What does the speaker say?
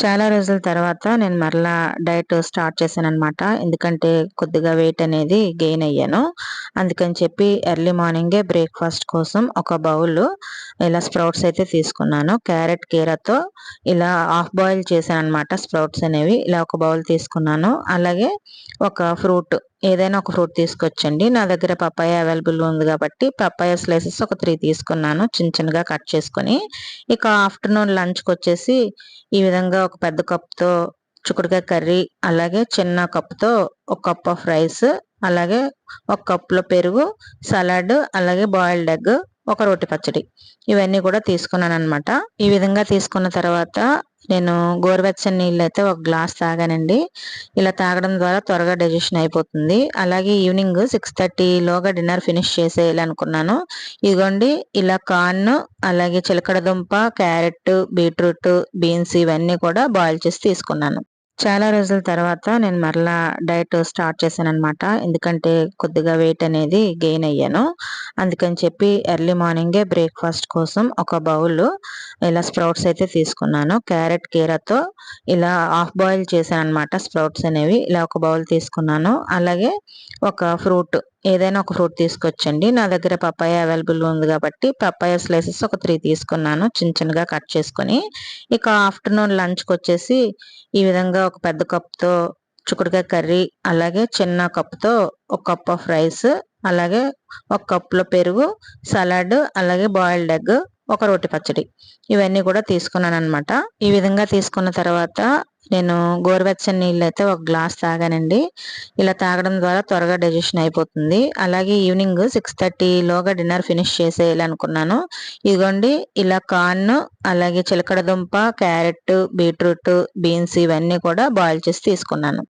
చాలా రోజుల తర్వాత నేను మరలా డైట్ స్టార్ట్ చేశాననమాట. ఎందుకంటే కొద్దిగా వెయిట్ అనేది గెయిన్ అయ్యాను. అందుకని చెప్పి ఎర్లీ మార్నింగే బ్రేక్‌ఫాస్ట్ కోసం ఒక బౌలు ఇలా స్ప్రౌట్స్ అయితే తీసుకున్నాను. క్యారెట్, కీరాతో ఇలా హాఫ్ బాయిల్ చేశాననమాట స్ప్రౌట్స్ అనేవి. ఇలా ఒక బౌల్ తీసుకున్నాను. అలాగే ఒక ఫ్రూట్ ఏదైనా ఒక ఫ్రూట్ తీసుకొచ్చండి. నా దగ్గర పపాయ అవైలబుల్ ఉంది కాబట్టి పపాయ స్లైసెస్ ఒక 3 తీసుకున్నాను చిన్న చిన్నగా కట్ చేసుకొని. ఇక ఆఫ్టర్‌నూన్ లంచ్‌కొచ్చేసి ఈ విధంగా ఒక పెద్ద కప్‌తో చిక్కుడుకాయ కర్రీ, అలాగే చిన్న కప్‌తో ఒక కప్ ఆఫ్ రైస్, అలాగే ఒక కప్‌లో పెరుగు, సలాడ్, అలాగే బాయిల్డ్ ఎగ్, ఒక రోటి పచ్చడి. ఇవన్నీ కూడా తీసుకున్నాననమాట. ఈ విధంగా తీసుకున్న తర్వాత నేను గోరువెచ్చని నీళ్ళైతే ఒక గ్లాస్ తాగానండి. ఇలా తాగడం ద్వారా త్వరగా డైజెషన్ అయిపోతుంది. అలాగే ఈవినింగ్ 6:30 లోగా డిన్నర్ ఫినిష్ చేసేయాలనుకున్నాను. ఇదిగోండి ఇలా కార్న్, అలాగే చిలకడ దుంప, క్యారెట్, బీట్రూట్, బీన్స్ ఇవన్నీ కూడా బాయిల్ చేసి తీసుకున్నాను. చాలా రోజుల తర్వాత నేను మరలా డైట్ స్టార్ట్ చేశాననమాట. ఎందుకంటే కొద్దిగా వెయిట్ అనేది గెయిన్ అయ్యాను. అందుకని చెప్పి ఎర్లీ మార్నింగే బ్రేక్‌ఫాస్ట్ కోసం ఒక బౌలు ఇలా స్ప్రౌట్స్ అయితే తీసుకున్నాను. క్యారెట్, కీరాతో ఇలా హాఫ్ బాయిల్ చేశాననమాట స్ప్రౌట్స్ అనేవి. ఇలా ఒక బౌల్ తీసుకున్నాను. అలాగే ఒక ఫ్రూట్ ఏదైనా ఒక ఫ్రూట్ తీసుకొచ్చండి. నా దగ్గర పపాయ అవైలబుల్ ఉంది కాబట్టి పపాయ స్లైసెస్ ఒక 3 తీసుకున్నాను చిన్న చిన్నగా కట్ చేసుకొని. ఇక ఆఫ్టర్‌నూన్ లంచ్‌కొచ్చేసి ఈ విధంగా ఒక పెద్ద కప్‌తో చిక్కుడుకాయ కర్రీ, అలాగే చిన్న కప్‌తో ఒక కప్ ఆఫ్ రైస్, అలాగే ఒక కప్‌లో పెరుగు, సలాడ్, అలాగే బాయిల్డ్ ఎగ్, ఒక రోటి పచ్చడి. ఇవన్నీ కూడా తీసుకున్నాననమాట. ఈ విధంగా తీసుకున్న తర్వాత నేను గోరువెచ్చని నీళ్ళైతే ఒక గ్లాస్ తాగానండి. ఇలా తాగడం ద్వారా త్వరగా డైజెషన్ అయిపోతుంది. అలాగే ఈవినింగ్ 6:30 లోగా డిన్నర్ ఫినిష్ చేసేయాలనుకున్నాను. ఇదిగోండి ఇలా కార్న్, అలాగే చిలకడ దుంప, క్యారెట్, బీట్రూట్, బీన్స్ ఇవన్నీ కూడా బాయిల్ చేసి తీసుకున్నాను.